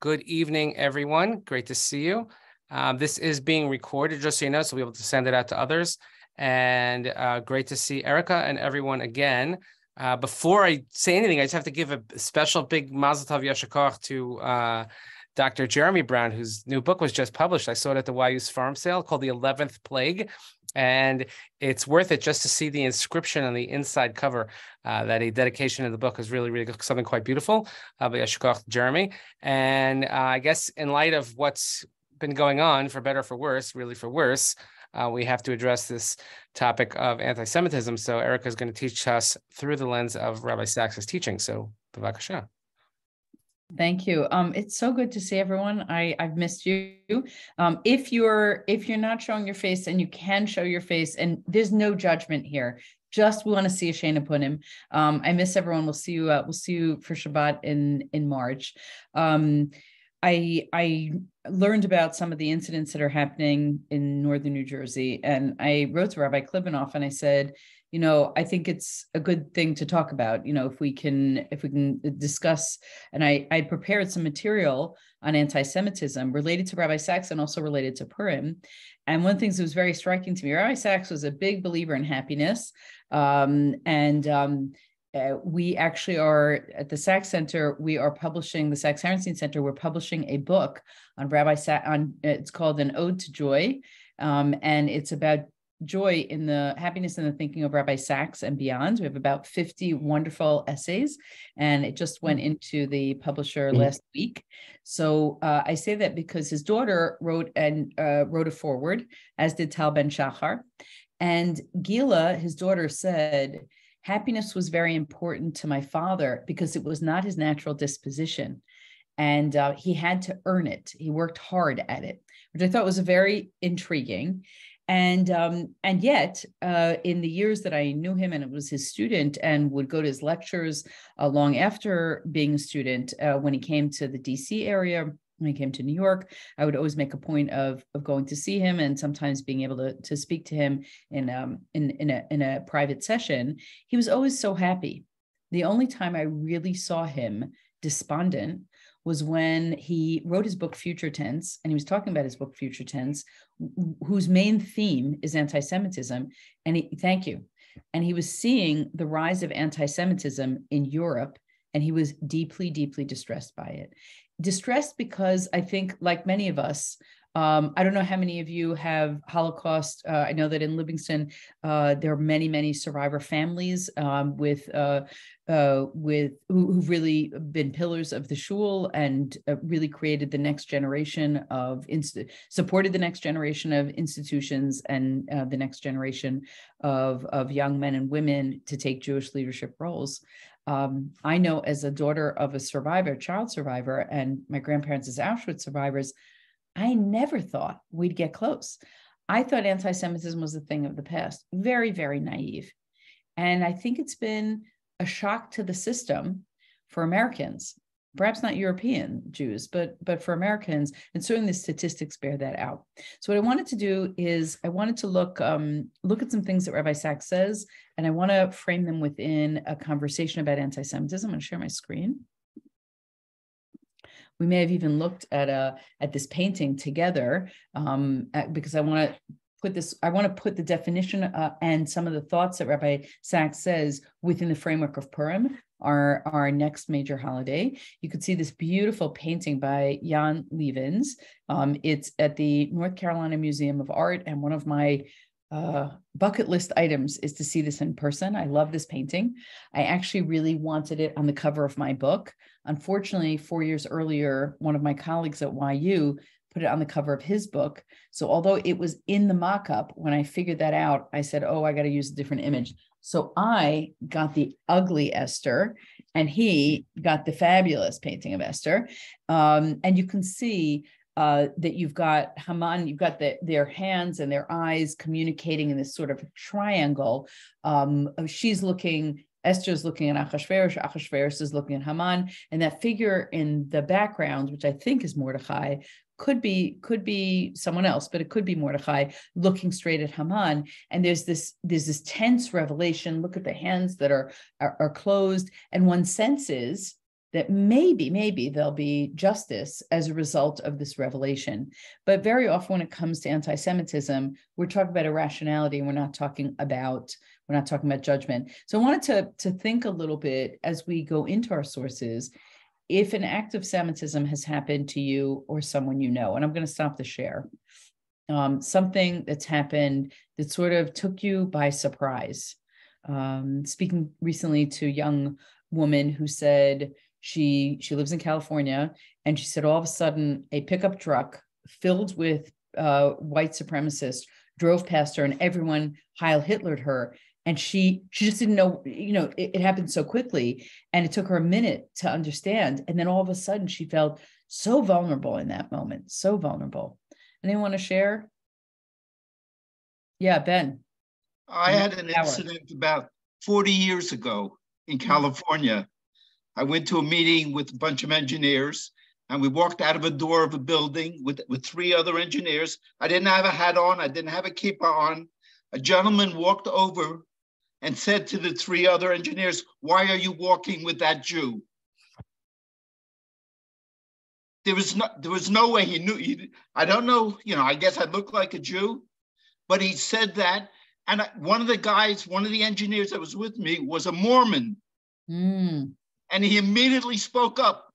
Good evening, everyone. Great to see you. This is being recorded, just so you know, so we'll be able to send it out to others. And great to see Erica and everyone again. Before I say anything, I just have to give a special big Mazel Tov Yasher Koach to Dr. Jeremy Brown, whose new book was just published. I saw it at the YU's farm sale called The 11th Plague. And it's worth it just to see the inscription on the inside cover that a dedication of the book is really, really something quite beautiful. Yasher Koach, Jeremy. And I guess in light of what's been going on, for better or for worse, really for worse, we have to address this topic of anti-Semitism. So Erica is going to teach us through the lens of Rabbi Sachs's teaching. So, b'vakasha. Thank you. It's so good to see everyone. I've missed you. If you're not showing your face, and you can show your face, and there's no judgment here. Just we want to see a Shana Punim. I miss everyone. We'll see you for Shabbat in March. I learned about some of the incidents that are happening in northern New Jersey, and I wrote to Rabbi Klibanoff and I said, I think it's a good thing to talk about, if we can discuss, and I prepared some material on anti-Semitism related to Rabbi Sachs and also related to Purim. And one of the things that was very striking to me, Rabbi Sachs was a big believer in happiness. We actually are at the Sachs Center. We are publishing, the Sachs Aaronstein Center. We're publishing a book on Rabbi Sachs. It's called An Ode to Joy, and it's about joy in the happiness and the thinking of Rabbi Sachs and beyond. We have about 50 wonderful essays, and it just went into the publisher last week. So I say that because his daughter wrote a foreword, as did Tal Ben Shachar, and Gila, his daughter, said, happiness was very important to my father because it was not his natural disposition. And he had to earn it. He worked hard at it, which I thought was very intriguing. And yet, in the years that I knew him and it was his student and would go to his lectures long after being a student, when he came to the DC area, when he came to New York, I would always make a point of going to see him and sometimes being able to speak to him in a private session. He was always so happy. The only time I really saw him despondent was when he wrote his book Future Tense, and he was talking about his book Future Tense, whose main theme is anti-Semitism. And he was seeing the rise of anti-Semitism in Europe, and he was deeply, deeply distressed by it. Distressed because I think, like many of us, I don't know how many of you have Holocaust. I know that in Livingston, there are many, many survivor families who've really been pillars of the shul and really created the next generation of supported the next generation of institutions and the next generation of young men and women to take Jewish leadership roles. I know, as a daughter of a child survivor, and my grandparents as Auschwitz survivors, I never thought we'd get close. I thought anti-Semitism was a thing of the past. Very, very naive. And I think it's been a shock to the system for Americans, perhaps not European Jews, but for Americans. And certainly the statistics bear that out. So what I wanted to do is I wanted to look at some things that Rabbi Sachs says, and I want to frame them within a conversation about anti-Semitism. I'm going to share my screen. We may have even looked at this painting together because I want to put the definition and some of the thoughts that Rabbi Sachs says within the framework of Purim, our next major holiday. You could see this beautiful painting by Jan Levins. It's at the North Carolina Museum of Art, and one of my bucket list items is to see this in person. I love this painting. I actually really wanted it on the cover of my book. Unfortunately, 4 years earlier, one of my colleagues at YU put it on the cover of his book. So although it was in the mock-up, when I figured that out, I said, I got to use a different image. So I got the ugly Esther, and he got the fabulous painting of Esther. And you can see that you've got Haman, you've got their hands and their eyes communicating in this sort of triangle. Esther's looking at Achashverosh, Achashverosh is looking at Haman, and that figure in the background, which I think is Mordechai, could be someone else, but it could be Mordechai looking straight at Haman. And there's this tense revelation. Look at the hands that are closed, and one senses that maybe there'll be justice as a result of this revelation. But very often when it comes to anti-Semitism, we're talking about irrationality, and we're not talking about judgment. So I wanted to think a little bit as we go into our sources, if an act of Semitism has happened to you or someone you know, and I'm going to stop the share, something that's happened that sort of took you by surprise. Speaking recently to a young woman who said she lives in California, and she said all of a sudden a pickup truck filled with white supremacists drove past her, and everyone Heil Hitlered her. And she just didn't know, it happened so quickly, and it took her a minute to understand. And then all of a sudden she felt so vulnerable in that moment, so vulnerable. Anyone want to share? Yeah, Ben. I had an incident about 40 years ago in California. I went to a meeting with a bunch of engineers, and we walked out of a door of a building with 3 other engineers. I didn't have a hat on. I didn't have a kippah on. A gentleman walked over and said to the 3 other engineers, "Why are you walking with that Jew?" There was no way he knew. I don't know, I guess I look like a Jew, but he said that. And one of the engineers that was with me was a Mormon. And he immediately spoke up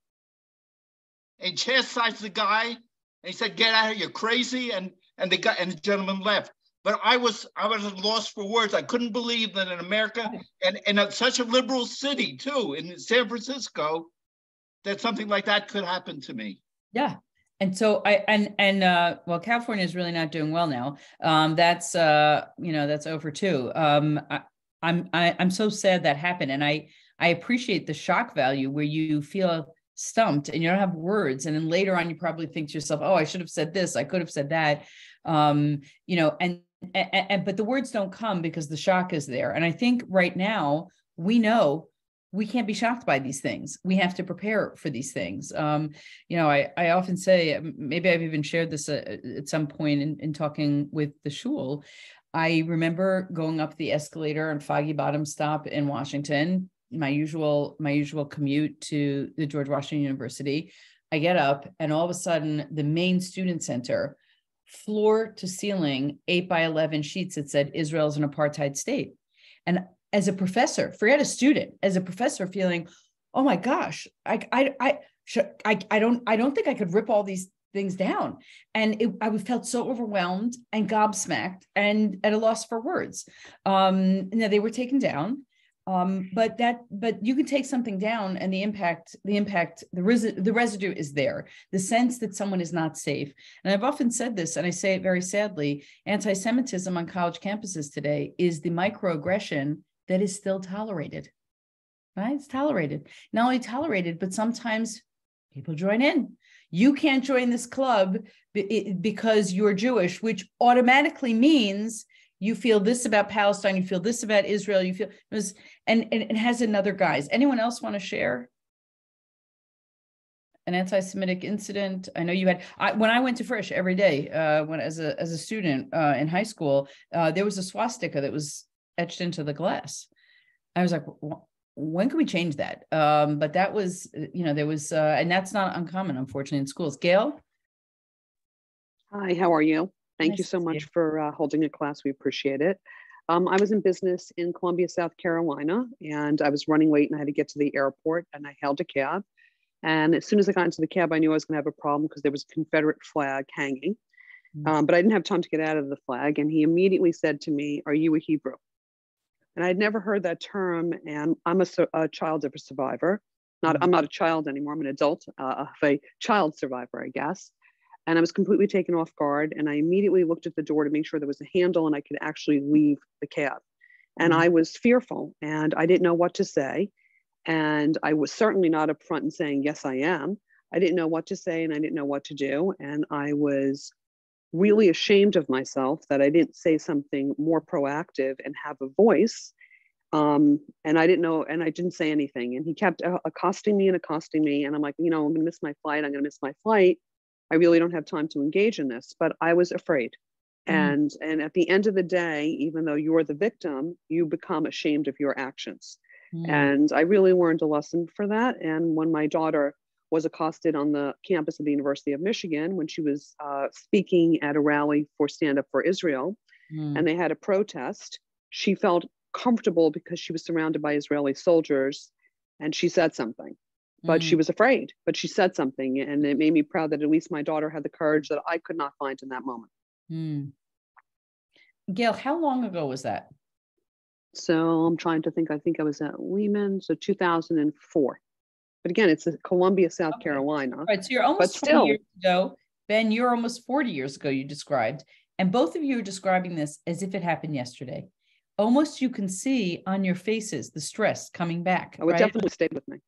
and chastised the guy. And he said, "Get out of here, you're crazy." And the gentleman left. But I was at a loss for words. I couldn't believe that in America, and in such a liberal city too, in San Francisco, that something like that could happen to me. Yeah. And so well, California is really not doing well now. That's over too. I'm so sad that happened. And I appreciate the shock value where you feel stumped and you don't have words. And then later on, you probably think to yourself, "Oh, I should have said this. I could have said that." But the words don't come because the shock is there. And I think right now we know we can't be shocked by these things. We have to prepare for these things. I often say, maybe I've even shared this at some point in talking with the shul. I remember going up the escalator on Foggy Bottom stop in Washington, my usual commute to the George Washington University. I get up, and all of a sudden the main student center, floor to ceiling, 8x11 sheets that said Israel's an apartheid state. And as a professor, forget a student, as a professor feeling, "Oh my gosh, I don't think I could rip all these things down." And I felt so overwhelmed and gobsmacked and at a loss for words. Now they were taken down. But you can take something down, and the residue is there. The sense that someone is not safe. And I've often said this, and I say it very sadly, anti-Semitism on college campuses today is the microaggression that is still tolerated, right? It's tolerated. Not only tolerated, but sometimes people join in. You can't join this club because you're Jewish, which automatically means you feel this about Palestine, you feel this about Israel, you feel and it has another guise. Anyone else want to share an anti-Semitic incident? I know you had. When I went to Frisch every day, as a student in high school, there was a swastika that was etched into the glass. I was like, when can we change that? But that was, there was, and that's not uncommon, unfortunately, in schools. Gail? Hi, how are you? Thank Nice you so to see much you. for holding a class. We appreciate it. I was in business in Columbia, South Carolina, and I was running late and I had to get to the airport, and I hailed a cab. And as soon as I got into the cab, I knew I was going to have a problem because there was a Confederate flag hanging. But I didn't have time to get out of the flag. And he immediately said to me, "Are you a Hebrew?" And I'd never heard that term. And I'm a child of a survivor. I'm not a child anymore. I'm an adult of a child survivor, I guess. And I was completely taken off guard. And I immediately looked at the door to make sure there was a handle and I could actually leave the cab. And I was fearful and I didn't know what to say. And I was certainly not upfront and saying, "Yes, I am." I didn't know what to say and I didn't know what to do. And I was really ashamed of myself that I didn't say something more proactive and have a voice. And I didn't know, and I didn't say anything. And he kept accosting me. And I'm like, I'm going to miss my flight. I'm going to miss my flight. I really don't have time to engage in this, but I was afraid. And at the end of the day, even though you're the victim, you become ashamed of your actions. And I really learned a lesson for that. And when my daughter was accosted on the campus of the University of Michigan, when she was speaking at a rally for Stand Up for Israel, and they had a protest, she felt comfortable because she was surrounded by Israeli soldiers, and she said something. But she was afraid, but she said something, and it made me proud that at least my daughter had the courage that I could not find in that moment. Gail, how long ago was that? So I'm trying to think. I think I was at Lehman, so 2004. But again, it's Columbia, South Carolina. Right, so you're almost 20 years ago. Ben, you're almost 40 years ago, you described. And both of you are describing this as if it happened yesterday. Almost you can see on your faces the stress coming back. Oh, it definitely stayed with me.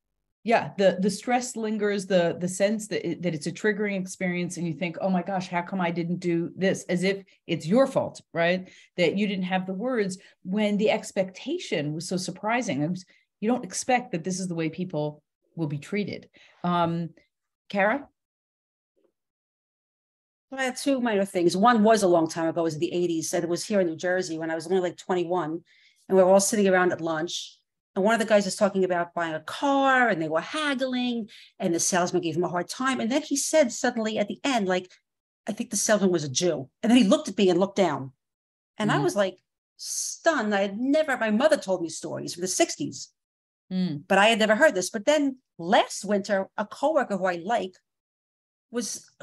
Yeah, the stress lingers, the sense that it's a triggering experience, and you think, oh my gosh, how come I didn't do this? As if it's your fault, right? That you didn't have the words when the expectation was so surprising. You don't expect that this is the way people will be treated. Kara? I had two minor things. One was a long time ago, it was in the 80s, and it was here in New Jersey when I was only like 21, and we were all sitting around at lunch. And one of the guys was talking about buying a car, and they were haggling, and the salesman gave him a hard time. And then he said suddenly at the end, like, I think the salesman was a Jew. And then he looked at me and looked down. And I was like stunned. My mother told me stories from the 60s, but I had never heard this. But then last winter, a coworker who I like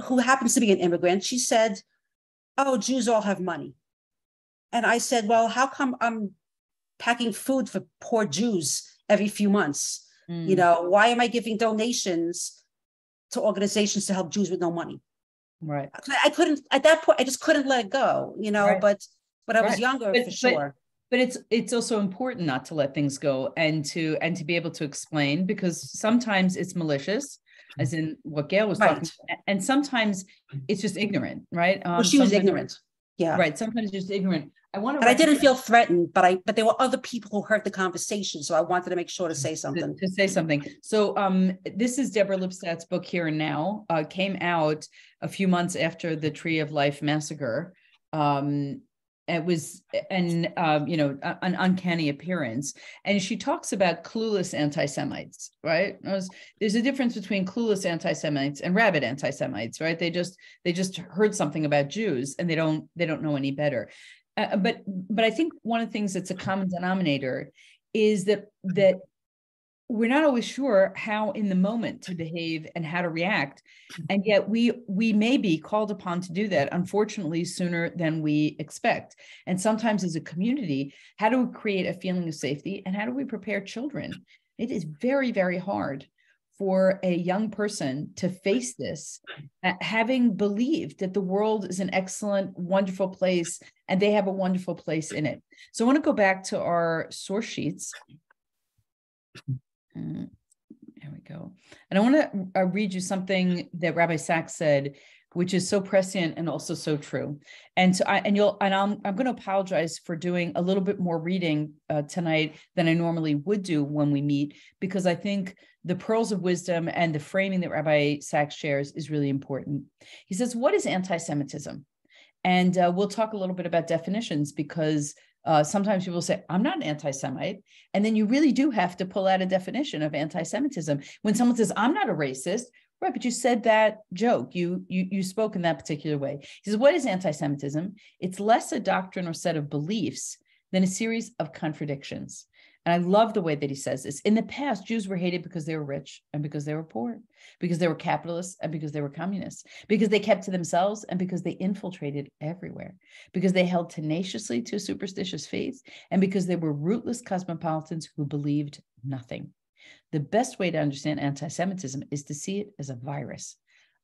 who happens to be an immigrant, she said, oh, Jews all have money. And I said, well, how come I'm packing food for poor Jews every few months? You know, why am I giving donations to organizations to help Jews with no money? Right. I couldn't, at that point, I just couldn't let it go, you know, but I was younger for sure. But it's also important not to let things go and to be able to explain, because sometimes it's malicious, as in what Gail was talking about, and sometimes it's just ignorant, right? Well, she was ignorant. Yeah. Right. Sometimes just ignorant. I didn't feel threatened, but there were other people who heard the conversation. So I wanted to make sure to say something. So this is Deborah Lipstadt's book, Here and Now, came out a few months after the Tree of Life massacre. It was an uncanny appearance. And she talks about clueless anti-Semites, right? There's a difference between clueless anti-Semites and rabid anti-Semites, right? They just heard something about Jews and they don't know any better. But I think one of the things that's a common denominator is that we're not always sure how in the moment to behave and how to react. And yet we may be called upon to do that, unfortunately, sooner than we expect. And sometimes as a community, how do we create a feeling of safety, and how do we prepare children? It is very, very hard for a young person to face this, having believed that the world is an excellent, wonderful place, and they have a wonderful place in it. So I want to go back to our source sheets. There we go. And I want to read you something that Rabbi Sachs said, which is so prescient and also so true. And so I'm going to apologize for doing a little bit more reading tonight than I normally would do when we meet, because I think the pearls of wisdom and the framing that Rabbi Sachs shares is really important. He says, what is anti-Semitism? And we'll talk a little bit about definitions, because sometimes people say, I'm not an anti-Semite. And then you really do have to pull out a definition of anti-Semitism. When someone says, I'm not a racist, right, but you said that joke, you spoke in that particular way. He says, what is anti-Semitism? It's less a doctrine or set of beliefs than a series of contradictions. And I love the way that he says this. In the past, Jews were hated because they were rich and because they were poor, because they were capitalists and because they were communists, because they kept to themselves and because they infiltrated everywhere, because they held tenaciously to superstitious faith, and because they were rootless cosmopolitans who believed nothing. The best way to understand anti-Semitism is to see it as a virus.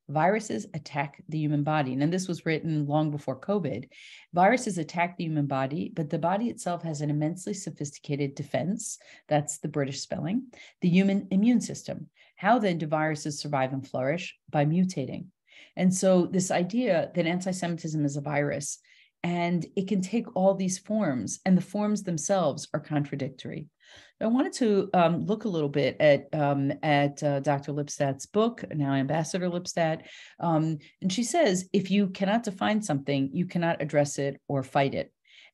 Viruses attack the human body. And this was written long before COVID. Viruses attack the human body, but the body itself has an immensely sophisticated defense. That's the British spelling. The human immune system. How then do viruses survive and flourish? By mutating. And so this idea that anti-Semitism is a virus, and it can take all these forms, and the forms themselves are contradictory. I wanted to look a little bit at Dr. Lipstadt's book, now Ambassador Lipstadt. And she says, if you cannot define something, you cannot address it or fight it.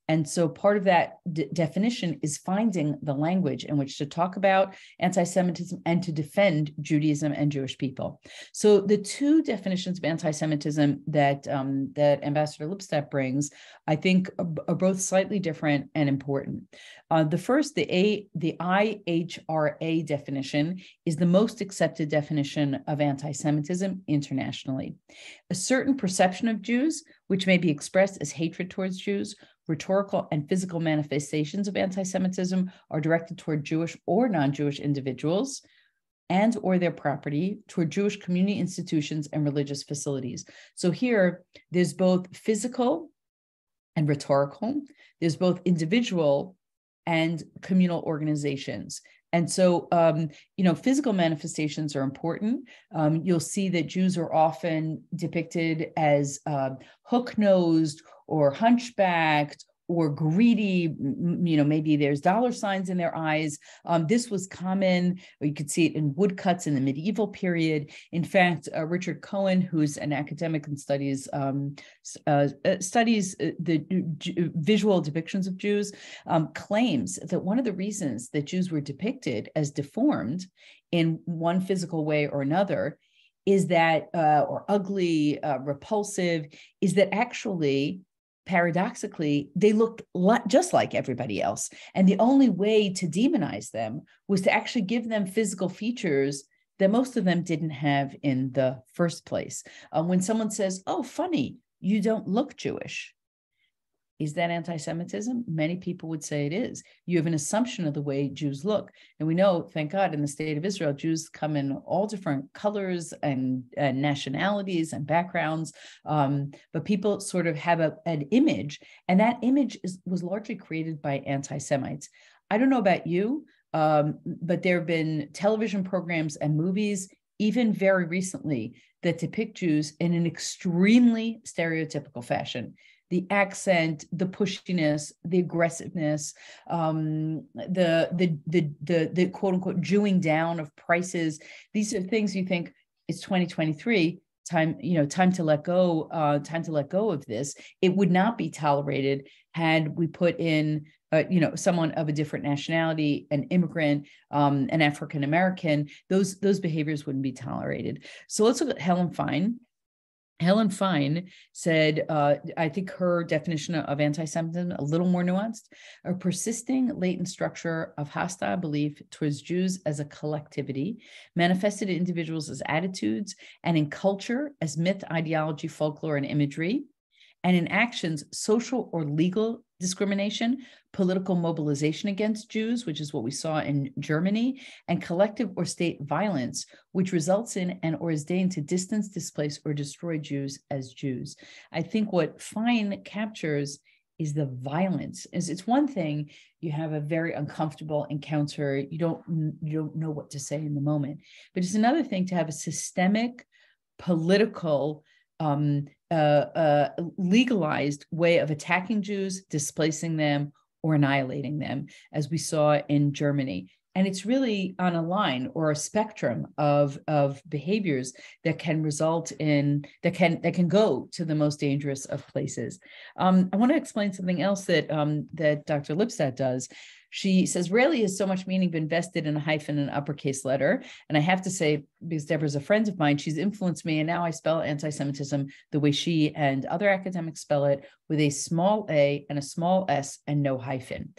And so part of that definition is finding the language in which to talk about anti-Semitism and to defend Judaism and Jewish people. So the two definitions of anti-Semitism that Ambassador Lipstadt brings, I think, are both slightly different and important. The first, the IHRA definition, is the most accepted definition of anti-Semitism internationally. A certain perception of Jews, which may be expressed as hatred towards Jews, rhetorical and physical manifestations of anti-Semitism are directed toward Jewish or non-Jewish individuals and or their property, toward Jewish community institutions and religious facilities. So here, there's both physical and rhetorical. There's both individual and communal organizations. And so, physical manifestations are important. You'll see that Jews are often depicted as hook-nosed or hunchbacked or greedy. Maybe there's dollar signs in their eyes. This was common, or you could see it in woodcuts in the medieval period. In fact, Richard Cohen, who's an academic and studies the visual depictions of Jews, claims that one of the reasons that Jews were depicted as deformed in one physical way or another is that, or ugly, repulsive, is that actually, paradoxically, they looked just like everybody else. And the only way to demonize them was to actually give them physical features that most of them didn't have in the first place. When someone says, "Oh, funny, you don't look Jewish," is that anti-Semitism? Many people would say it is. You have an assumption of the way Jews look. And we know, thank God, in the state of Israel, Jews come in all different colors and nationalities and backgrounds. But people sort of have an image, and that image was largely created by anti-Semites. I don't know about you, but there have been television programs and movies, even very recently, that depict Jews in an extremely stereotypical fashion. The accent, the pushiness, the aggressiveness, the quote unquote Jewing down of prices. These are things you think it's 2023, time to let go of this. It would not be tolerated had we put in someone of a different nationality, an immigrant, an African American. Those behaviors wouldn't be tolerated. So let's look at Helen Fine. Helen Fine said, I think her definition of anti-Semitism, a little more nuanced: a persisting latent structure of hostile belief towards Jews as a collectivity, manifested in individuals as attitudes, and in culture as myth, ideology, folklore, and imagery, and in actions, social or legal discrimination, political mobilization against Jews, which is what we saw in Germany, and collective or state violence, which results in and or is deigned to distance, displace, or destroy Jews as Jews. I think what Fine captures is the violence. It's one thing, you have a very uncomfortable encounter, you don't know what to say in the moment, but it's another thing to have a systemic, political, legalized way of attacking Jews, displacing them, or annihilating them, as we saw in Germany. And it's really on a line or a spectrum of behaviors that can result in, that can go to the most dangerous of places. I want to explain something else that Dr. Lipstadt does. She says, rarely has so much meaning been vested in a hyphen and uppercase letter. And I have to say, because Deborah's a friend of mine, she's influenced me, and now I spell anti-Semitism the way she and other academics spell it, with a small a and a small s and no hyphen.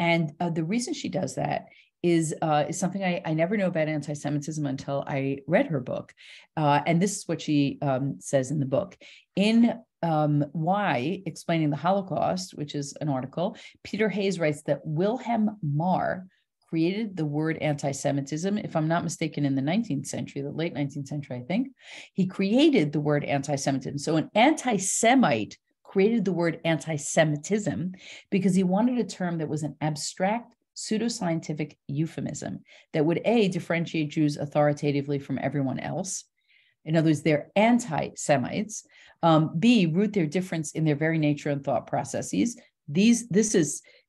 And the reason she does that is something I never knew about anti-Semitism until I read her book. And this is what she says in the book. In Why Explaining the Holocaust, which is an article, Peter Hayes writes that Wilhelm Marr created the word anti-Semitism, if I'm not mistaken, in the 19th century, the late 19th century, I think. He created the word anti-Semitism. So an anti-Semite created the word anti-Semitism because he wanted a term that was an abstract, pseudoscientific euphemism that would A, differentiate Jews authoritatively from everyone else. In other words, they're anti-Semites. B, root their difference in their very nature and thought processes. These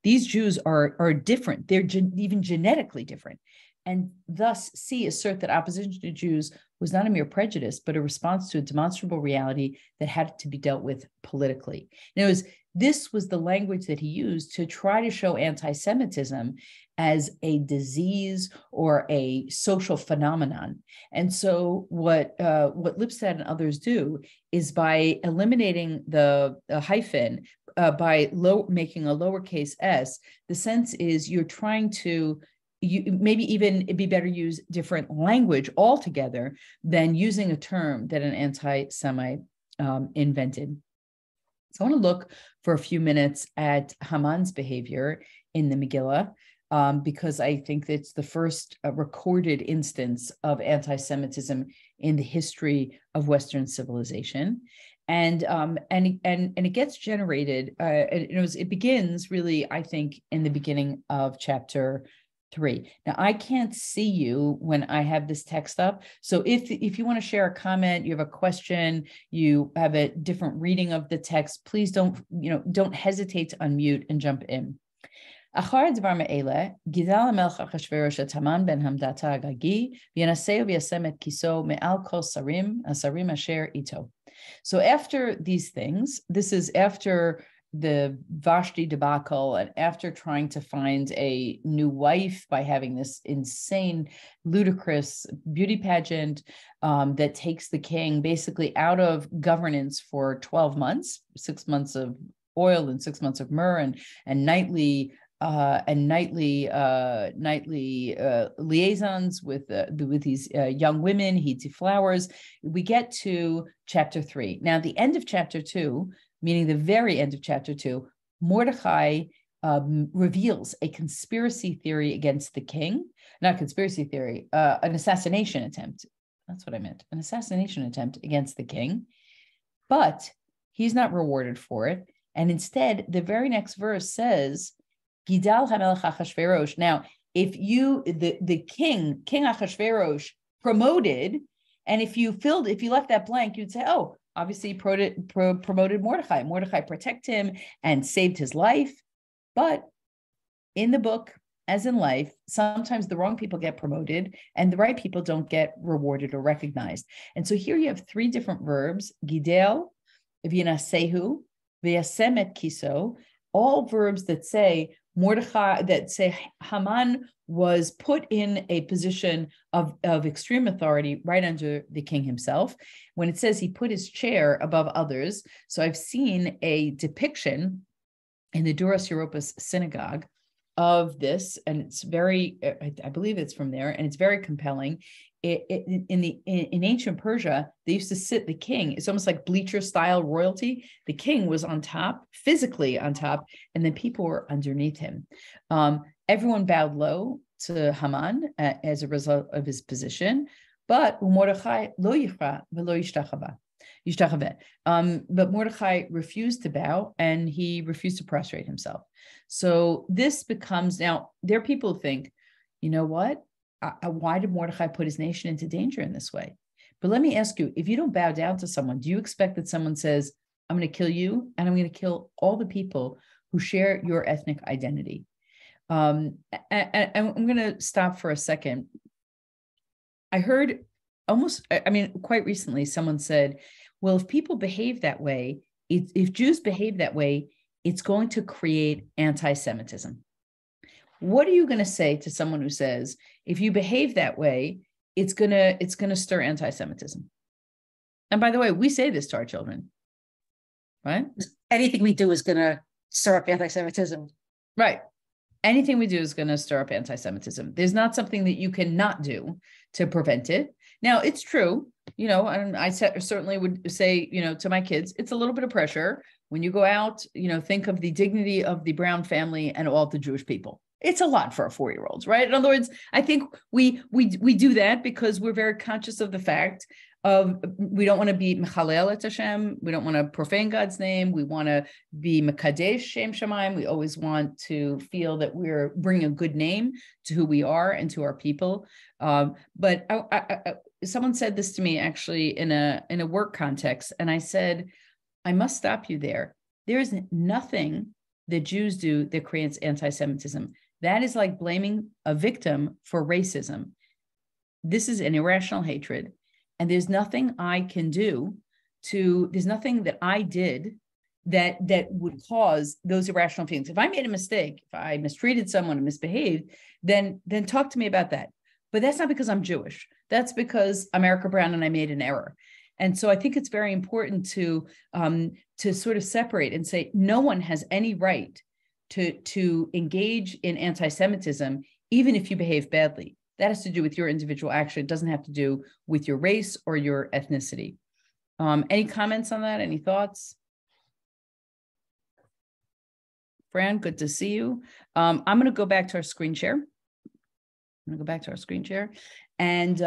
Jews are different. They're even genetically different. And thus, C, assert that opposition to Jews was not a mere prejudice, but a response to a demonstrable reality that had to be dealt with politically. In other words, this was the language that he used to try to show anti-Semitism as a disease or a social phenomenon. And so what Lipstadt and others do is by eliminating the hyphen, by making a lowercase s, the sense is you're trying to maybe even it'd be better use different language altogether than using a term that an anti-Semite invented. So I want to look for a few minutes at Haman's behavior in the Megillah, because I think it's the first recorded instance of anti-Semitism in the history of Western civilization. And it gets generated. It begins really, I think, in the beginning of chapter 3. Now, I can't see you when I have this text up. So if you want to share a comment, you have a question, you have a different reading of the text, please don't hesitate to unmute and jump in. אחר הדבר מאלה, גידל המלך אחשוורוש את המן בן המדתה הגגי, וינשאו וישם את כיסו מעל כל השרים אשר איתו. So after these things, this is after the Vashti debacle and after trying to find a new wife by having this insane, ludicrous beauty pageant that takes the king basically out of governance for 12 months, 6 months of oil and 6 months of myrrh and nightly liaisons with these young women, heaty flowers. We get to chapter 3. Now, the end of chapter 2, meaning the very end of chapter 2, Mordechai reveals a conspiracy theory against the king. Not conspiracy theory, an assassination attempt. That's what I meant. An assassination attempt against the king. But he's not rewarded for it. And instead, the very next verse says, Gidal HaMelech Achashverosh. Now, if the king Achashverosh promoted, and if you left that blank, you'd say, oh, obviously promoted Mordechai. Mordechai protected him and saved his life. But in the book, as in life, sometimes the wrong people get promoted and the right people don't get rewarded or recognized. And so here you have 3 different verbs, Gidel, V'yinasehu, V'yasem et kiso, all verbs that say Mordechai, that say Haman was put in a position of extreme authority right under the king himself. When it says he put his chair above others, so I've seen a depiction in the Duras Europos synagogue of this, and it's very, I believe it's from there, and it's very compelling. In ancient Persia, they used to sit the king. It's almost like bleacher style royalty. The king was on top, physically on top, and then people were underneath him. Everyone bowed low to Haman as a result of his position, but Mordechai lo yichra v'lo yishtachaveh. But Mordechai refused to bow and he refused to prostrate himself. So this becomes, now there are people who think, you know what? Why did Mordechai put his nation into danger in this way? But let me ask you, if you don't bow down to someone, do you expect that someone says, I'm going to kill you and I'm going to kill all the people who share your ethnic identity? And I'm going to stop for a second. I heard quite recently, someone said, well, if people behave that way, if Jews behave that way, it's going to create anti-Semitism. What are you going to say to someone who says, if you behave that way, it's going to stir anti-Semitism? And by the way, we say this to our children, right? Anything we do is going to stir up anti-Semitism. Right. Anything we do is going to stir up anti-Semitism. There's not something that you cannot do to prevent it. Now, it's true, and I certainly would say, to my kids, it's a little bit of pressure. When you go out, think of the dignity of the Brown family and all the Jewish people. It's a lot for our 4-year-olds, right? In other words, I think we do that because we're very conscious of the fact of we don't want to be Mechalel et Hashem, we don't want to profane God's name, we want to be Mekadesh Shem Shemaim, we always want to feel that we're bringing a good name to who we are and to our people. But someone said this to me actually in a work context, and I said, I must stop you there. There is nothing that Jews do that creates anti-Semitism. That is like blaming a victim for racism. This is an irrational hatred. And there's nothing I can do there's nothing that I did that would cause those irrational feelings. If I made a mistake, if I mistreated someone and misbehaved, then talk to me about that. But that's not because I'm Jewish. That's because I'm Erica Brown and I made an error. And so I think it's very important to sort of separate and say no one has any right to engage in anti-Semitism, even if you behave badly. That has to do with your individual action. It doesn't have to do with your race or your ethnicity. Any comments on that? Any thoughts? Fran, good to see you. I'm going to go back to our screen share. And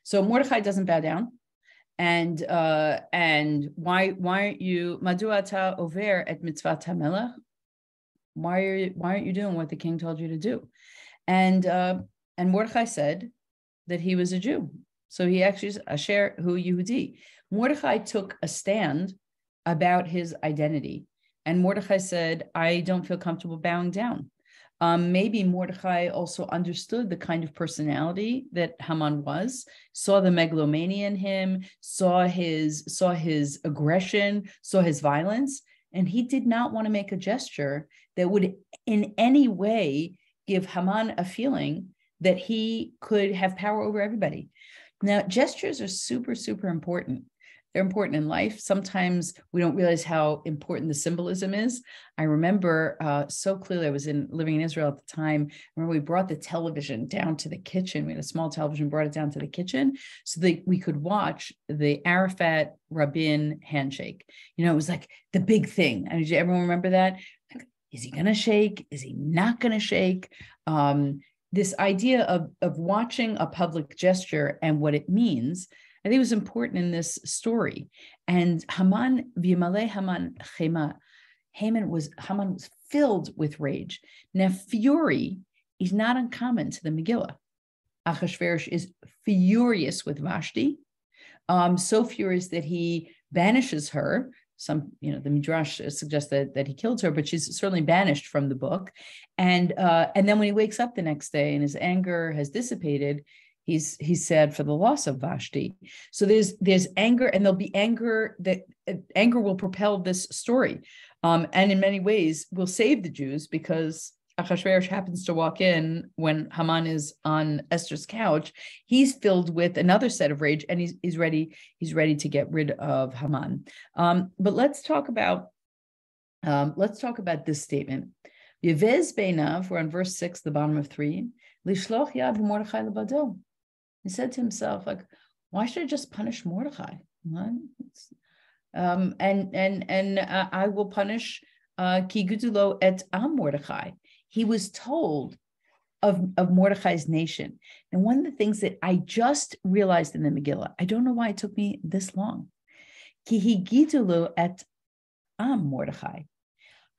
so Mordechai doesn't bow down. And why aren't you Madua ata over et mitzvat hamelech? Why aren't you doing what the king told you to do? And Mordechai said that he was a Jew. So he actually is Asher hu Yehudi. Mordechai took a stand about his identity. And Mordechai said, I don't feel comfortable bowing down. Maybe Mordechai also understood the kind of personality that Haman was, saw the megalomania in him, saw his aggression, saw his violence, and he did not want to make a gesture that would in any way give Haman a feeling that he could have power over everybody. Now, gestures are super, super important. They're important in life. Sometimes we don't realize how important the symbolism is. I remember so clearly, I was living in Israel at the time. I remember we brought the television down to the kitchen. We had a small television, brought it down to the kitchen so that we could watch the Arafat Rabin handshake. You know, it was like the big thing. And did everyone remember that? Like, is he going to shake? Is he not going to shake? This idea of watching a public gesture and what it means, I think it was important in this story. And Haman, v'yimale Haman chema, Haman was filled with rage. Now, fury is not uncommon to the Megillah. Achashverosh is furious with Vashti, so furious that he banishes her. Some, the Midrash suggests that he killed her, but she's certainly banished from the book. And then when he wakes up the next day and his anger has dissipated, he's sad for the loss of Vashti. So there's anger, and there'll be anger anger will propel this story, and in many ways will save the Jews, because Achashverosh happens to walk in when Haman is on Esther's couch. He's filled with another set of rage, and he's ready to get rid of Haman. But let's talk about this statement. Yevez beinav, we're on verse 6, the bottom of 3. Lishloch yad Mordechai lebado. He said to himself, like, why should I just punish Mordechai? And I will punish ki gudulo et am Mordechai. He was told of Mordechai's nation. And one of the things that I just realized in the Megillah, I don't know why it took me this long. Ki higidulu et am Mordechai.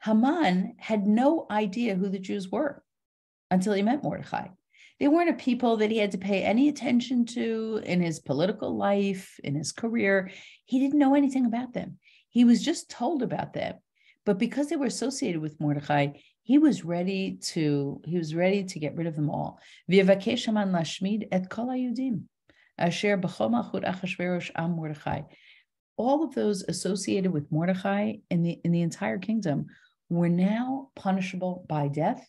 Haman had no idea who the Jews were until he met Mordechai. They weren't a people that he had to pay any attention to in his political life, in his career. He didn't know anything about them. He was just told about them. But because they were associated with Mordechai, he was ready to get rid of them all. V'yevakesh Haman lashmid et kol hayudim asher b'chol malchut Achashverosh am Mordechai. All of those associated with Mordechai in the entire kingdom were now punishable by death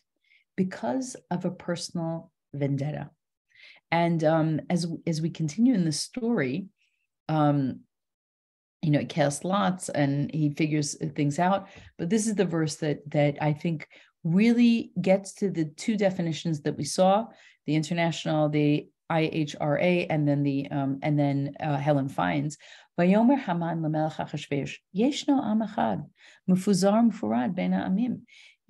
because of a personal vendetta. And as we continue in the story, he casts lots and he figures things out. But this is the verse that I think really gets to the two definitions that we saw: the international, the IHRA, and then Helen finds. Vayomer Haman lemelech Achashverosh, yeshno am echad, mufuzar mufurad bein ha'amim.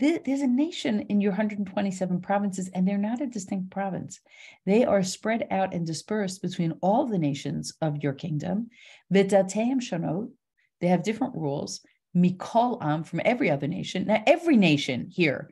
There's a nation in your 127 provinces, and they're not a distinct province. They are spread out and dispersed between all the nations of your kingdom. V'dateim shonot, they have different rules. Mikol am, from every other nation. Now, every nation here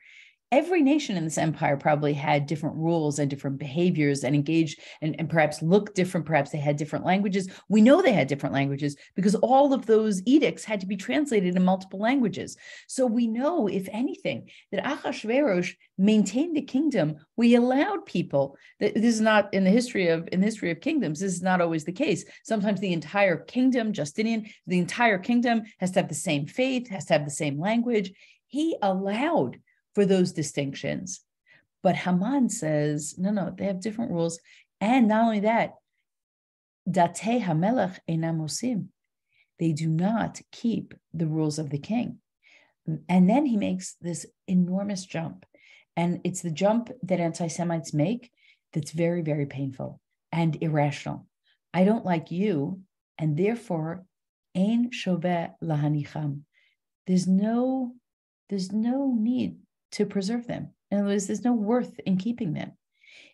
every nation in this empire probably had different rules and different behaviors and engaged and perhaps looked different. Perhaps they had different languages. We know they had different languages because all of those edicts had to be translated in multiple languages. So we know, if anything, that Achashverosh maintained the kingdom. We allowed people, that this is not in the history of kingdoms, this is not always the case. Sometimes the entire kingdom, Justinian, the entire kingdom has to have the same faith, has to have the same language. He allowed for those distinctions. But Haman says, no, they have different rules. And not only that, Datei HaMelech einam osim. They do not keep the rules of the king. And then he makes this enormous jump. And it's the jump that anti-Semites make that's very, very painful and irrational. I don't like you, and therefore, ein shoveh lahanicham. There's no need to preserve them. In other words, there's no worth in keeping them.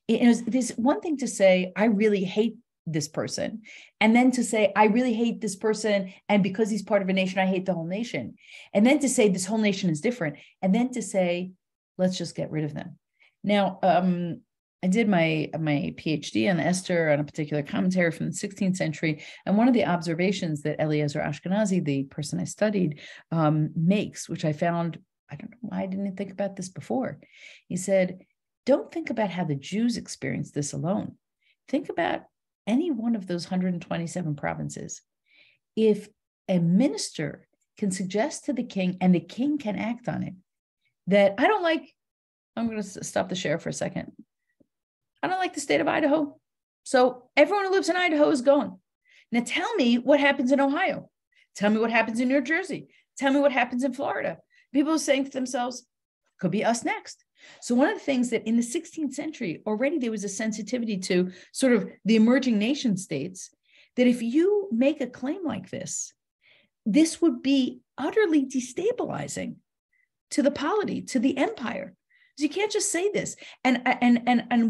There's one thing to say, I really hate this person, and then to say, I really hate this person, and because he's part of a nation, I hate the whole nation. And then to say, this whole nation is different. And then to say, let's just get rid of them. Now, I did my PhD on Esther on a particular commentary from the 16th century. And one of the observations that Eliezer Ashkenazi, the person I studied, makes, which I found, I don't know why I didn't think about this before. He said, don't think about how the Jews experienced this alone. Think about any one of those 127 provinces. If a minister can suggest to the king, and the king can act on it, that I'm going to stop the share for a second. I don't like the state of Idaho. So everyone who lives in Idaho is gone. Now tell me what happens in Ohio. Tell me what happens in New Jersey. Tell me what happens in Florida. People are saying to themselves, could be us next. So one of the things that in the 16th century, already there was a sensitivity to sort of the emerging nation states, that if you make a claim like this would be utterly destabilizing to the polity, to the empire. So you can't just say this. And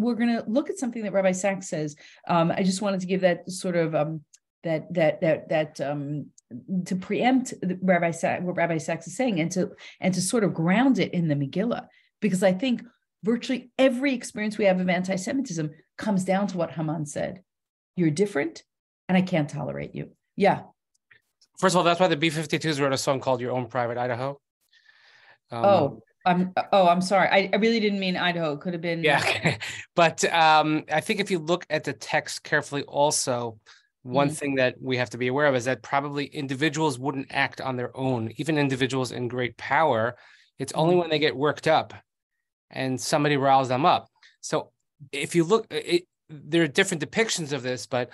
we're going to look at something that Rabbi Sachs says. I just wanted to give that sort of to preempt what Rabbi Sachs is saying, and to sort of ground it in the Megillah, because I think virtually every experience we have of anti-Semitism comes down to what Haman said: "You're different, and I can't tolerate you." Yeah. First of all, that's why the B-52s wrote a song called "Your Own Private Idaho." I'm sorry. I really didn't mean Idaho. It could have been. Yeah, but I think if you look at the text carefully, also. One thing that we have to be aware of is that probably individuals wouldn't act on their own, even individuals in great power. It's only when they get worked up and somebody riles them up. So if you look, there are different depictions of this, but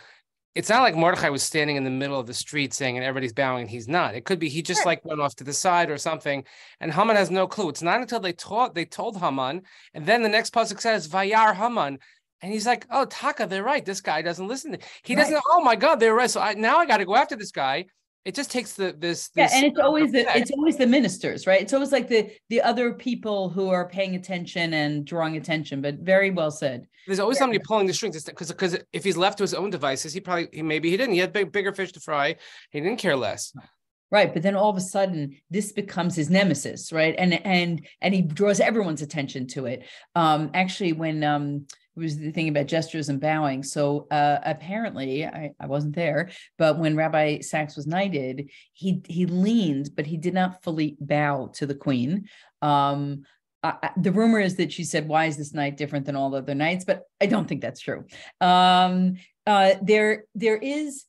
it's not like Mordechai was standing in the middle of the street saying, and everybody's bowing, and he's not. It could be he just like went off to the side or something, and Haman has no clue. It's not until they told Haman, and then the next pasuk says, Vayar Haman. And he's like, oh, Taka, they're right. This guy doesn't listen. He doesn't. Oh my God, they're right. So now I got to go after this guy. It just takes this. Yeah, and it's always the ministers, right? It's always like the other people who are paying attention and drawing attention. But very well said. There's always somebody pulling the strings, because if he's left to his own devices, maybe he didn't. He had bigger fish to fry. He didn't care less. Right, but then all of a sudden, this becomes his nemesis, right? And he draws everyone's attention to it. Actually, when it was the thing about gestures and bowing. So apparently, I wasn't there, but when Rabbi Sachs was knighted, he leaned, but he did not fully bow to the queen. The rumor is that she said, "Why is this knight different than all the other knights?" But I don't think that's true. There is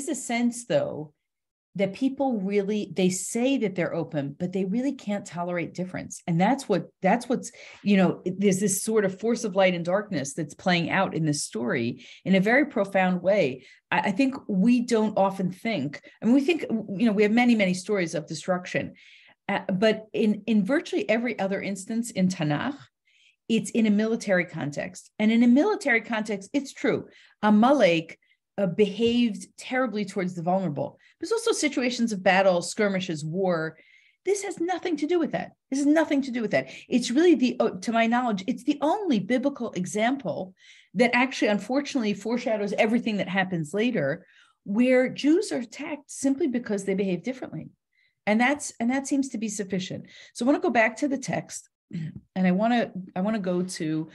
a sense, though, that people really, they say that they're open, but they really can't tolerate difference. And that's what's, there's this sort of force of light and darkness that's playing out in this story in a very profound way. I think we don't often think, we think, we have many, many stories of destruction, but in virtually every other instance in Tanakh, it's in a military context. And in a military context, it's true. Amalek behaved terribly towards the vulnerable. There's also situations of battle, skirmishes, war. This has nothing to do with that. This has nothing to do with that. It's really to my knowledge, it's the only biblical example that actually, unfortunately, foreshadows everything that happens later, where Jews are attacked simply because they behave differently. And that seems to be sufficient. So I want to go back to the text. And I want to go to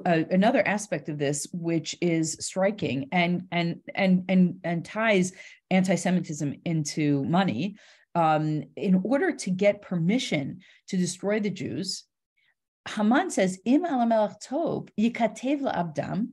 another aspect of this, which is striking and ties anti-Semitism into money. In order to get permission to destroy the Jews, Haman says, "Im al melech tov yikatev la'abdam."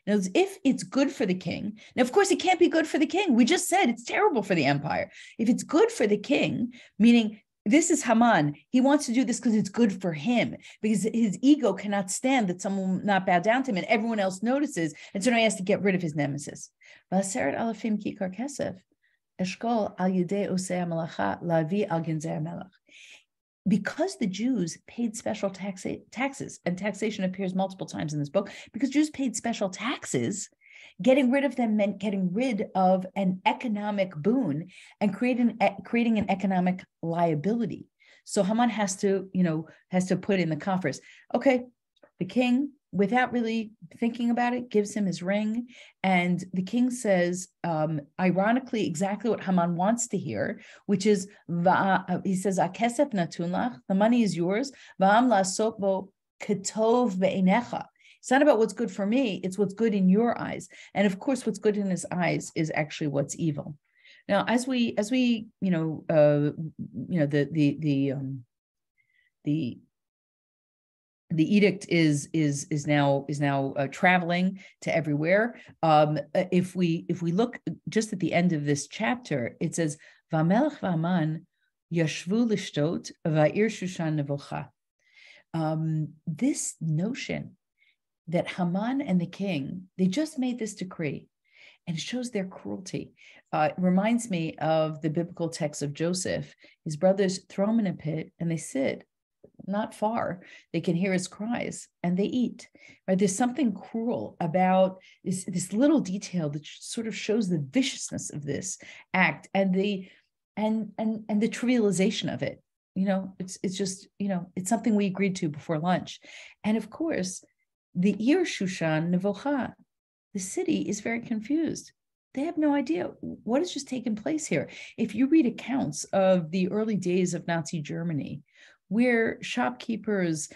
If it's good for the king, now of course it can't be good for the king. We just said it's terrible for the empire. If it's good for the king, meaning this is Haman, he wants to do this because it's good for him, because his ego cannot stand that someone will not bow down to him, and everyone else notices, and so now he has to get rid of his nemesis. V'aseret alafim kikar kesef eshkol al yedei osei hamalacha lavi al ginzei hamelech. Because the Jews paid special taxes, and taxation appears multiple times in this book, because Jews paid special taxes, getting rid of them meant getting rid of an economic boon and creating an economic liability. So Haman has to put in the coffers. Okay, the king, without really thinking about it, gives him his ring. And the king says, ironically, exactly what Haman wants to hear, which is, he says, "Akesef natun lach," the money is yours. Va'am la'asot bo ketov be'einecha. It's not about what's good for me, it's what's good in your eyes. And of course, what's good in his eyes is actually what's evil. Now, as we the edict is now traveling to everywhere. If we look just at the end of this chapter, it says, "V'amelech v'Haman yashvu lishtot va'ir Shushan nevocha." This notion that Haman and the king, they just made this decree, and it shows their cruelty. It reminds me of the biblical text of Joseph. His brothers throw him in a pit, and they sit not far. They can hear his cries, and they eat. Right? There's something cruel about this little detail that sort of shows the viciousness of this act and the trivialization of it. It's just it's something we agreed to before lunch, and of course, the Ir Shushan Nevocha, the city is very confused. They have no idea what has just taken place here. If you read accounts of the early days of Nazi Germany, where shopkeepers,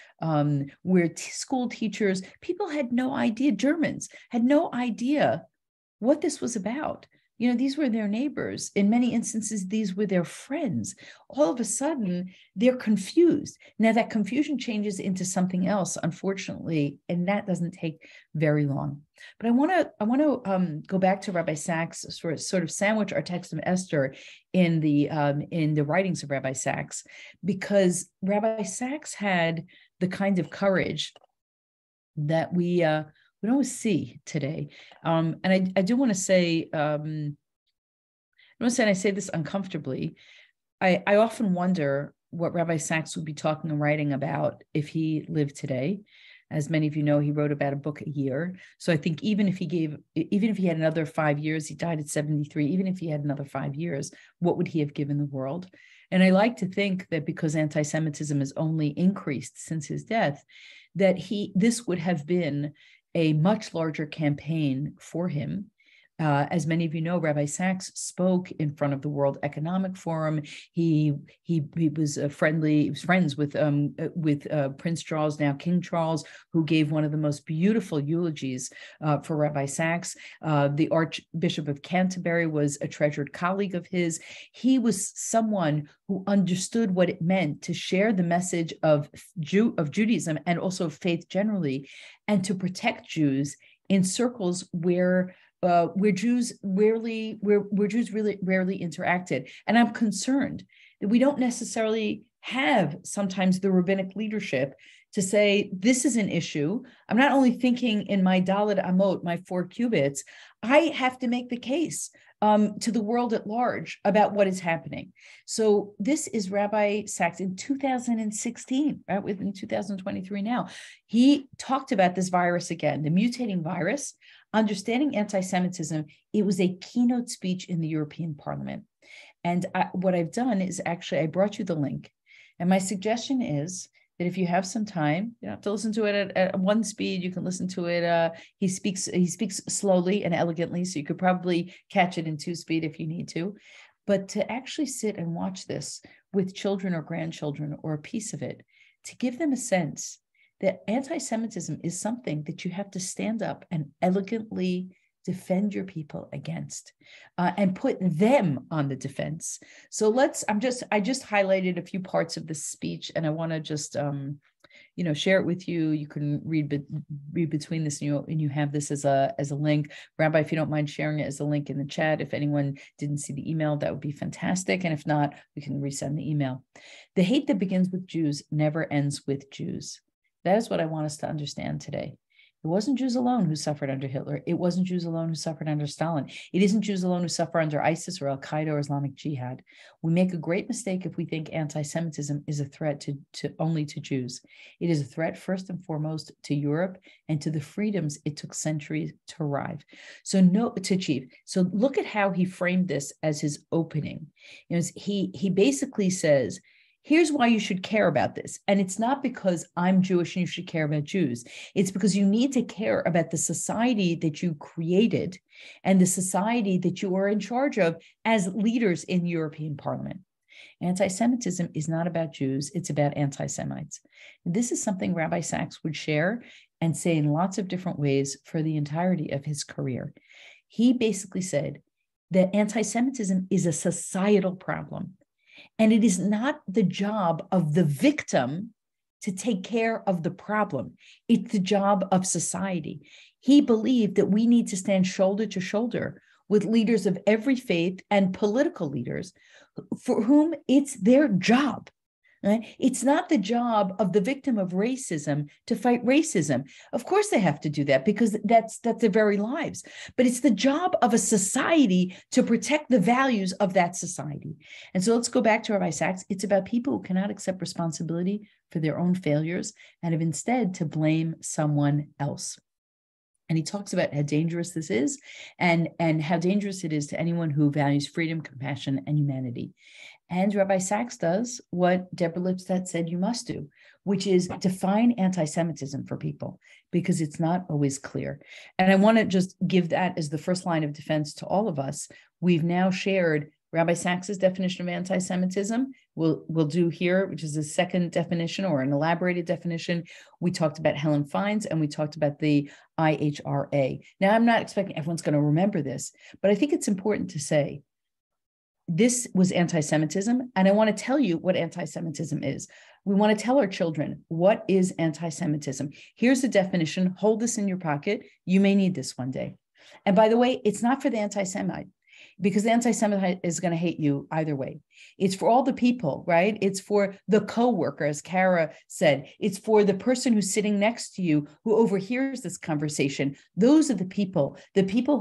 where school teachers, people had no idea, Germans had no idea what this was about. These were their neighbors. In many instances, these were their friends. All of a sudden, they're confused. Now that confusion changes into something else, unfortunately, and that doesn't take very long. But I want to go back to Rabbi Sacks, sort of sandwich our text of Esther in the writings of Rabbi Sacks, because Rabbi Sacks had the kind of courage that we don't always see today. And I do want to say, and I say this uncomfortably, I often wonder what Rabbi Sacks would be talking and writing about if he lived today. As many of you know, he wrote about a book a year. So I think even if he had another 5 years, he died at 73, even if he had another 5 years, what would he have given the world? And I like to think that because anti-Semitism has only increased since his death, that this would have been a much larger campaign for him. As many of you know, Rabbi Sacks spoke in front of the World Economic Forum. He was friends with Prince Charles, now King Charles, who gave one of the most beautiful eulogies for Rabbi Sacks. The Archbishop of Canterbury was a treasured colleague of his. He was someone who understood what it meant to share the message of Judaism and also faith generally, and to protect Jews in circles where Jews really rarely interacted. And I'm concerned that we don't necessarily have sometimes the rabbinic leadership to say, this is an issue. I'm not only thinking in my Dalet Amot, my 4 cubits, I have to make the case to the world at large about what is happening. So this is Rabbi Sacks in 2016, right? Within 2023 now. He talked about this virus again, the mutating virus, understanding anti-Semitism. It was a keynote speech in the European Parliament. And what I've done is actually, I brought you the link. And my suggestion is that if you have some time, you don't have to listen to it at one speed. You can listen to it. He speaks slowly and elegantly, so you could probably catch it in 2 speed if you need to. But to actually sit and watch this with children or grandchildren or a piece of it, to give them a sense that anti-Semitism is something that you have to stand up and elegantly defend your people against, and put them on the defense. So I just highlighted a few parts of this speech, and I want to just, share it with you. You can read between this, and you have this as a link. Rabbi, if you don't mind sharing it as a link in the chat, if anyone didn't see the email, that would be fantastic. And if not, we can resend the email. The hate that begins with Jews never ends with Jews. That is what I want us to understand today. It wasn't Jews alone who suffered under Hitler. It wasn't Jews alone who suffered under Stalin. It isn't Jews alone who suffer under ISIS or Al-Qaeda or Islamic Jihad. We make a great mistake if we think anti-Semitism is a threat to only to Jews. It is a threat first and foremost to Europe and to the freedoms it took centuries to achieve. So look at how he framed this as his opening. He basically says, here's why you should care about this. And it's not because I'm Jewish and you should care about Jews. It's because you need to care about the society that you created and the society that you are in charge of as leaders in European Parliament. Anti-Semitism is not about Jews, it's about anti-Semites. This is something Rabbi Sachs would share and say in lots of different ways for the entirety of his career. He basically said that anti-Semitism is a societal problem. And it is not the job of the victim to take care of the problem. It's the job of society. He believed that we need to stand shoulder to shoulder with leaders of every faith and political leaders for whom it's their job. Right? It's not the job of the victim of racism to fight racism. Of course they have to do that because that's their very lives. But it's the job of a society to protect the values of that society. And so let's go back to Rabbi Sachs. It's about people who cannot accept responsibility for their own failures and have instead to blame someone else. And he talks about how dangerous this is and how dangerous it is to anyone who values freedom, compassion, and humanity. And Rabbi Sachs does what Deborah Lipstadt said you must do, which is define anti-Semitism for people, because it's not always clear. And I want to just give that as the first line of defense to all of us. We've now shared Rabbi Sachs's definition of anti-Semitism. We'll do here, which is a second definition or an elaborated definition. We talked about Helen Fein's and we talked about the IHRA. Now, I'm not expecting everyone's going to remember this, but I think it's important to say this was anti-Semitism, and I want to tell you what anti-Semitism is. We want to tell our children, what is anti-Semitism? Here's the definition. Hold this in your pocket. You may need this one day. And by the way, it's not for the anti-Semite, because the anti-Semite is going to hate you either way. It's for all the people, right? It's for the co-worker, as Kara said. It's for the person who's sitting next to you who overhears this conversation. Those are the people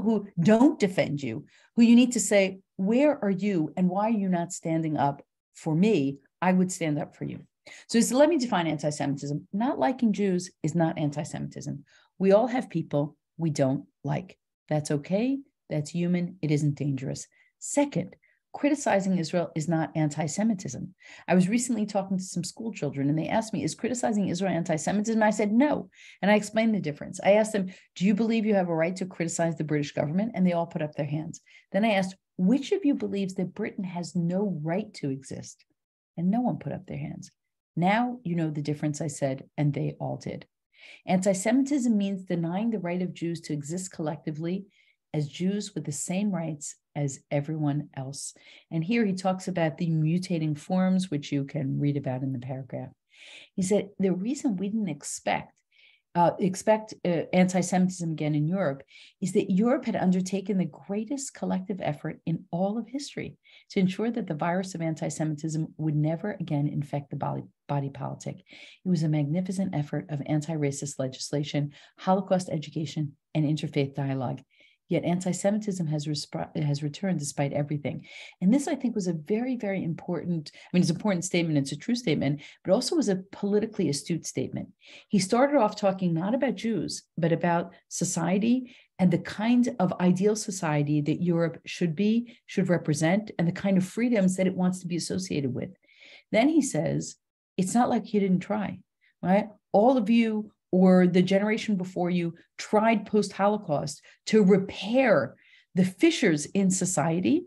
who don't defend you, who you need to say, where are you and why are you not standing up for me? I would stand up for you. So let me define anti-Semitism. Not liking Jews is not anti-Semitism. We all have people we don't like. That's okay. That's human. It isn't dangerous. Second, criticizing Israel is not anti-Semitism. I was recently talking to some school children and they asked me, is criticizing Israel anti-Semitism? I said, no. And I explained the difference. I asked them, do you believe you have a right to criticize the British government? And they all put up their hands. Then I asked, which of you believes that Britain has no right to exist? And no one put up their hands. Now you know the difference, I said, and they all did. Anti-Semitism means denying the right of Jews to exist collectively as Jews with the same rights as everyone else. And here he talks about the mutating forms, which you can read about in the paragraph. He said, the reason we didn't expect anti-Semitism again in Europe is that Europe had undertaken the greatest collective effort in all of history to ensure that the virus of anti-Semitism would never again infect the body politic. It was a magnificent effort of anti-racist legislation, Holocaust education, and interfaith dialogue. Yet anti-Semitism has returned despite everything. And this, I think, was a very, very important, it's an important statement, it's a true statement, but also was a politically astute statement. He started off talking not about Jews, but about society and the kind of ideal society that Europe should represent, and the kind of freedoms that it wants to be associated with. Then he says, it's not like you didn't try, right? All of you or the generation before you tried post-Holocaust to repair the fissures in society,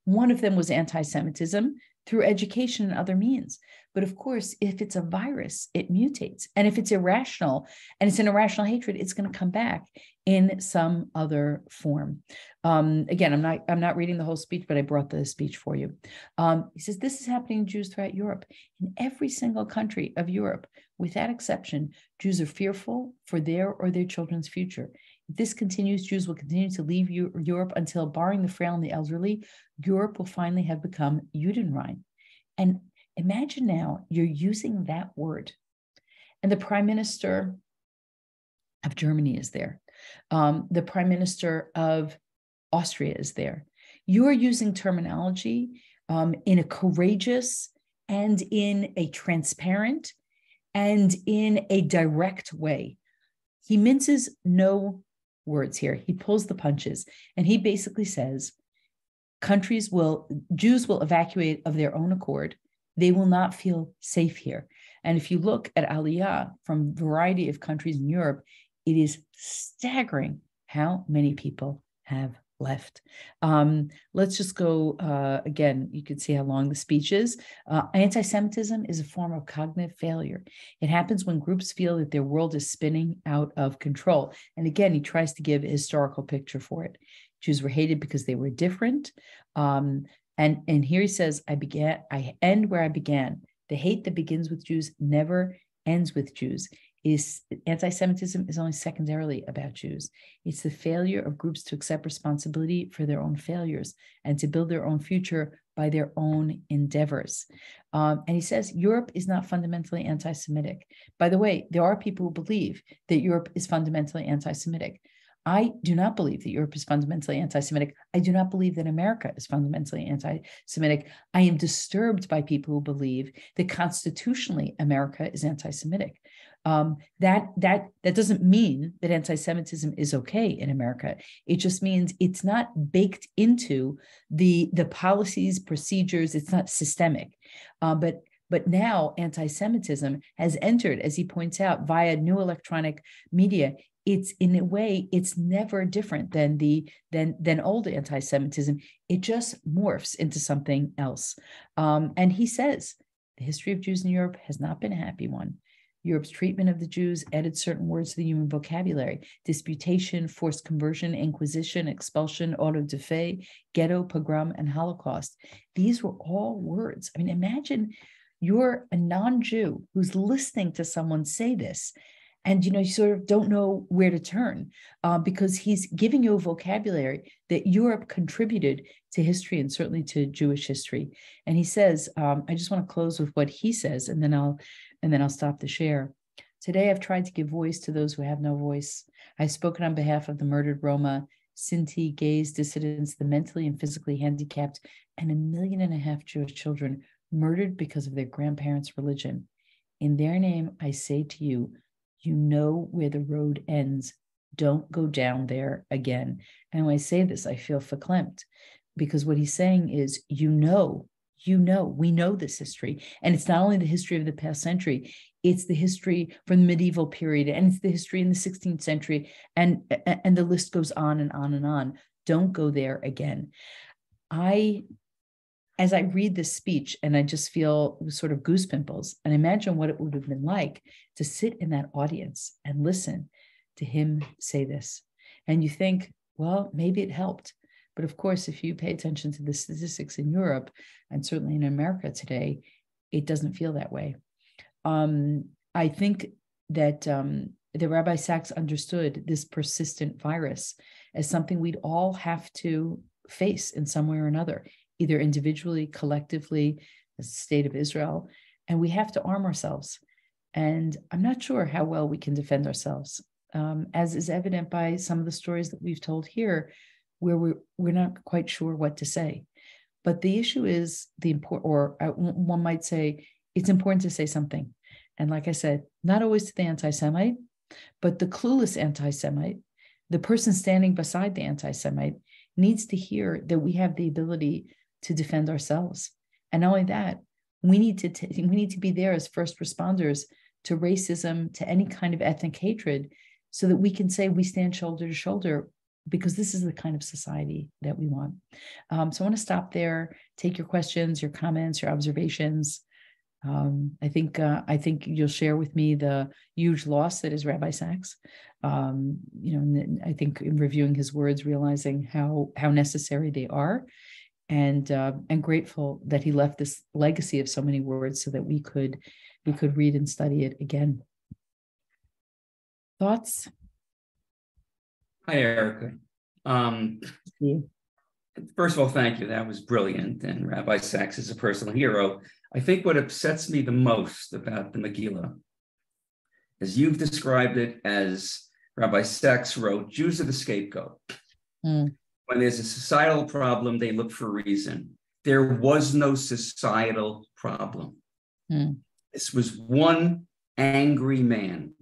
One of them was anti-Semitism through education and other means. But of course, if it's a virus, it mutates. And if it's irrational and it's an irrational hatred, it's going to come back in some other form. Again, I'm not reading the whole speech, but I brought the speech for you. He says, this is happening to Jews throughout Europe. In every single country of Europe, without exception, Jews are fearful for their or their children's future. If this continues, Jews will continue to leave Europe until, barring the frail and the elderly, Europe will finally have become Judenrein. And imagine now you're using that word, and the Prime Minister of Germany is there. The Prime Minister of Austria is there. You are using terminology in a courageous and in a transparent and in a direct way. He minces no words here. He pulls the punches, and he basically says, Jews will evacuate of their own accord. They will not feel safe here. And if you look at Aliyah from a variety of countries in Europe, it is staggering how many people have left. Let's just go again. You can see how long the speech is. Anti-Semitism is a form of cognitive failure. It happens when groups feel that their world is spinning out of control. And again, he tries to give a historical picture for it. Jews were hated because they were different. And here he says, I end where I began. The hate that begins with Jews never ends with Jews. Anti-Semitism is only secondarily about Jews. It's the failure of groups to accept responsibility for their own failures and to build their own future by their own endeavors. And he says Europe is not fundamentally anti-Semitic. By the way, there are people who believe that Europe is fundamentally anti-Semitic. I do not believe that Europe is fundamentally anti-Semitic. I do not believe that America is fundamentally anti-Semitic. I am disturbed by people who believe that constitutionally America is anti-Semitic. That doesn't mean that anti-Semitism is okay in America. It just means it's not baked into the policies, procedures. It's not systemic. But now anti-Semitism has entered, as he points out, via new electronic media. It's in a way, it's never different than old anti-Semitism. It just morphs into something else. And he says the history of Jews in Europe has not been a happy one. Europe's treatment of the Jews added certain words to the human vocabulary: disputation, forced conversion, inquisition, expulsion, auto-da-fe, ghetto, pogrom, and Holocaust. These were all words. I mean, imagine you're a non-Jew who's listening to someone say this, and you sort of don't know where to turn because he's giving you a vocabulary that Europe contributed to history and certainly to Jewish history. And he says, I just want to close with what he says, and then I'll stop the share. Today, I've tried to give voice to those who have no voice. I've spoken on behalf of the murdered Roma, Sinti, gays, dissidents, the mentally and physically handicapped, and 1.5 million Jewish children murdered because of their grandparents' religion. In their name, I say to you, you know where the road ends. Don't go down there again. And when I say this, I feel verklempt, because what he's saying is, we know this history. And it's not only the history of the past century, it's the history from the medieval period, and it's the history in the 16th century, and the list goes on and on and on. Don't go there again. As I read this speech, and I just feel sort of goose pimples, and imagine what it would have been like to sit in that audience and listen to him say this. And you think, well, maybe it helped. But of course, if you pay attention to the statistics in Europe, and certainly in America today, it doesn't feel that way. I think that the Rabbi Sachs understood this persistent virus as something we'd all have to face in some way or another, either individually, collectively, as the state of Israel, and we have to arm ourselves. And I'm not sure how well we can defend ourselves, as is evident by some of the stories that we've told here, where we're not quite sure what to say. But the issue is one might say, it's important to say something. And like I said, not always to the anti-Semite, but the clueless anti-Semite, the person standing beside the anti-Semite, needs to hear that we have the ability to defend ourselves. And not only that, we need to be there as first responders to racism, to any kind of ethnic hatred, so that we can say we stand shoulder to shoulder because this is the kind of society that we want. So I want to stop there, take your questions, your comments, your observations. I think you'll share with me the huge loss that is Rabbi Sacks. And I think in reviewing his words, realizing how necessary they are, and grateful that he left this legacy of so many words so that we could read and study it again. Thoughts? Hi, Erica. First of all, thank you. That was brilliant. And Rabbi Sacks is a personal hero. I think what upsets me the most about the Megillah is you've described it as Rabbi Sacks wrote, Jews are the scapegoat. When there's a societal problem, they look for reason. There was no societal problem. This was one angry man.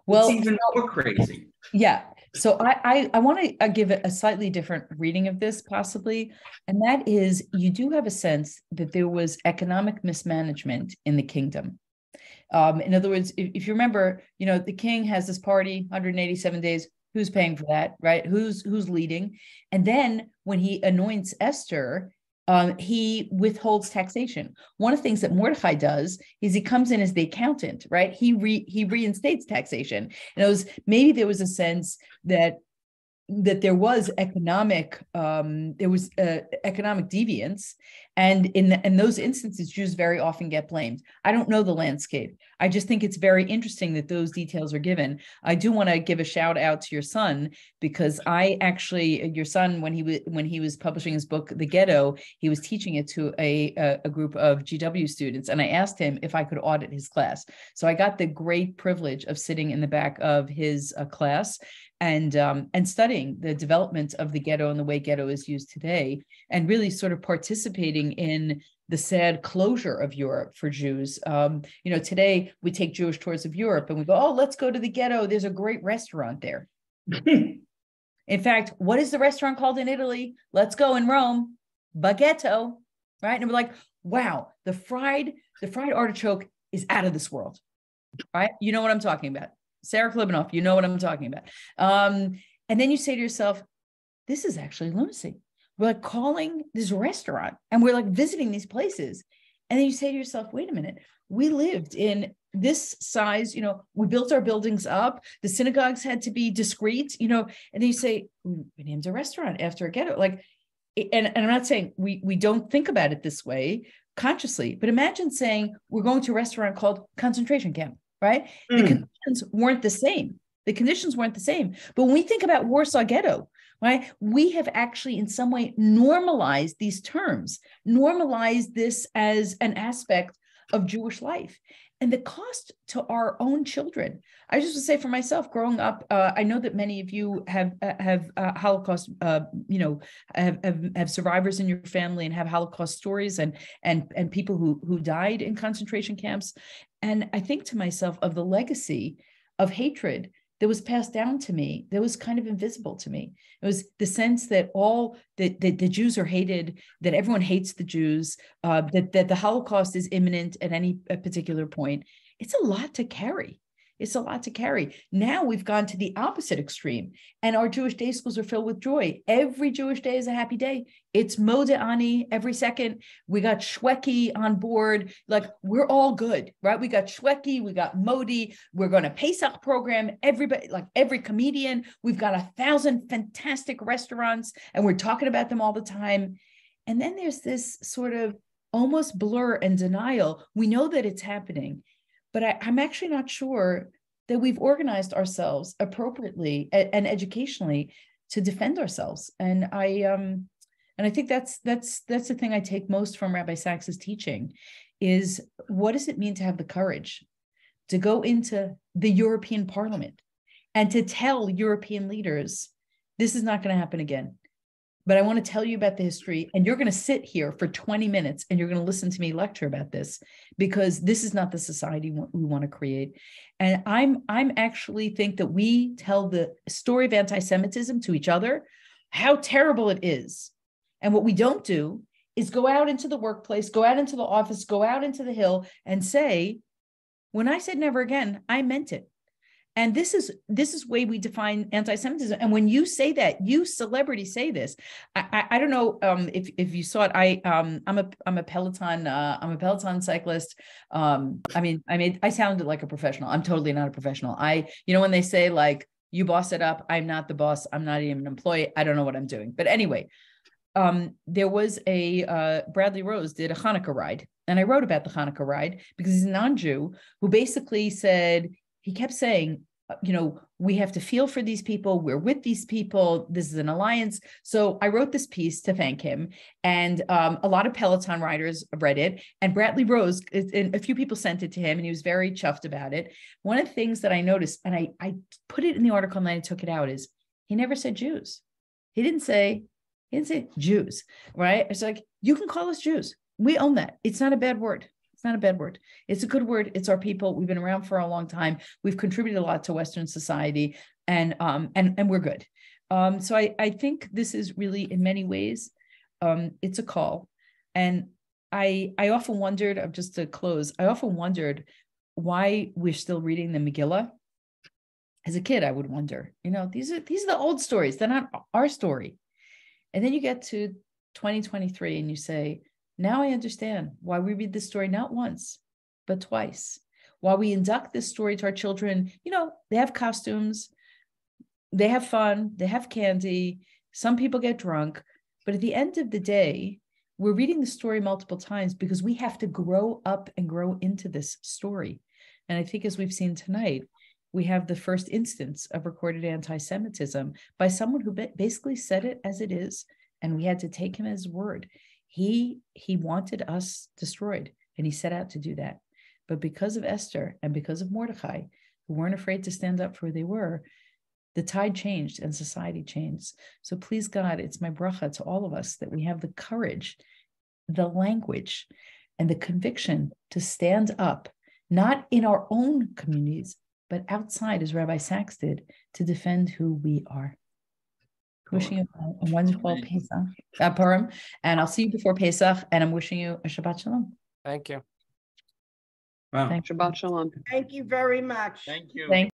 Well, it's even more crazy. Yeah. So I want to give it a slightly different reading of this, possibly. And that is, you do have a sense that there was economic mismanagement in the kingdom. In other words, if you remember, the king has this party, 187 days. Who's paying for that, right? Who's leading? And then when he anoints Esther, he withholds taxation. One of the things that Mordecai does is he comes in as the accountant, right? He reinstates taxation. And maybe there was a sense that there was economic deviance, and in those instances, Jews very often get blamed. I don't know the landscape. I just think it's very interesting that those details are given. I do want to give a shout out to your son, because your son, when he was publishing his book, The Ghetto, he was teaching it to a group of GW students, and I asked him if I could audit his class. So I got the great privilege of sitting in the back of his class and studying the development of the ghetto and the way ghetto is used today, and really sort of participating in the sad closure of Europe for Jews. Today we take Jewish tours of Europe and we go, oh, let's go to the ghetto. There's a great restaurant there. In fact, what is the restaurant called in Italy? Let's go in Rome, Baguetto, right? And we're like, wow, the fried artichoke is out of this world, right? You know what I'm talking about. Sarah Klibanoff, you know what I'm talking about. And then you say to yourself, this is actually lunacy. We're like calling this restaurant and we're like visiting these places. And then you say to yourself, wait a minute, we lived in this size, we built our buildings up. The synagogues had to be discreet, and then you say, we named a restaurant after a ghetto. And I'm not saying we don't think about it this way consciously, but imagine saying we're going to a restaurant called concentration camp. Right? The conditions weren't the same. But when we think about Warsaw Ghetto, right, we have actually in some way normalized these terms, normalized this as an aspect of Jewish life. And the cost to our own children. I just would say for myself, growing up, I know that many of you have Holocaust, have survivors in your family and have Holocaust stories and people who died in concentration camps. And I think to myself of the legacy of hatred that was passed down to me, that was kind of invisible to me. It was the sense that the Jews are hated, that everyone hates the Jews, that the Holocaust is imminent at any particular point. It's a lot to carry. Now we've gone to the opposite extreme, and our Jewish day schools are filled with joy. Every Jewish day is a happy day. It's Modeh Ani every second. We got Shweki on board. Like, we're all good, right? We got Shweki, we got Modi. We're going to Pesach program. Everybody, like every comedian, we've got 1,000 fantastic restaurants, and we're talking about them all the time. And then there's this sort of almost blur and denial. We know that it's happening, but I'm actually not sure that we've organized ourselves appropriately and educationally to defend ourselves. And I think that's the thing I take most from Rabbi Sacks's teaching is, what does it mean to have the courage to go into the European Parliament and to tell European leaders, this is not going to happen again. But I want to tell you about the history, and you're going to sit here for 20 minutes and you're going to listen to me lecture about this, because this is not the society we want to create. And I'm actually think that we tell the story of anti-Semitism to each other, how terrible it is. And what we don't do is go out into the workplace, go out into the office, go out into the hill and say, when I said never again, I meant it. And this is way we define anti-Semitism. And when you say that, you celebrities say this. I don't know if you saw it. I'm a Peloton cyclist. I sounded like a professional. I'm totally not a professional. When they say like, you boss it up, I'm not the boss. I'm not even an employee. I don't know what I'm doing. But anyway, there was Bradley Rose did a Hanukkah ride. And I wrote about the Hanukkah ride because he's a non-Jew who basically said, he kept saying, we have to feel for these people. We're with these people. This is an alliance. So I wrote this piece to thank him. And a lot of Peloton riders read it. And Bradley Rose, and a few people sent it to him, and he was very chuffed about it. One of the things that I noticed, and I put it in the article and then I took it out, is he never said Jews. He didn't say Jews, right? It's like, you can call us Jews. We own that. It's not a bad word. It's not a bad word. It's a good word. It's our people. We've been around for a long time. We've contributed a lot to Western society, and we're good. So I think this is really, in many ways, it's a call. And I often wondered, just to close, I often wondered why we're still reading the Megillah. As a kid, I would wonder, these are the old stories. They're not our story. And then you get to 2023 and you say, now I understand why we read this story not once, but twice. Why we induct this story to our children. They have costumes, they have fun, they have candy, some people get drunk. But at the end of the day, we're reading the story multiple times because we have to grow up and grow into this story. And I think, as we've seen tonight, we have the first instance of recorded anti-Semitism by someone who basically said it as it is, and we had to take him at his word. He wanted us destroyed, and he set out to do that. But because of Esther and because of Mordechai, who weren't afraid to stand up for who they were, the tide changed and society changed. So please, God, it's my bracha to all of us that we have the courage, the language, and the conviction to stand up, not in our own communities, but outside, as Rabbi Sachs did, to defend who we are. Wishing you a wonderful Pesach, Purim, and I'll see you before Pesach, and I'm wishing you a Shabbat Shalom. Thank you. Wow. Shabbat Shalom. Thank you very much. Thank you. Thank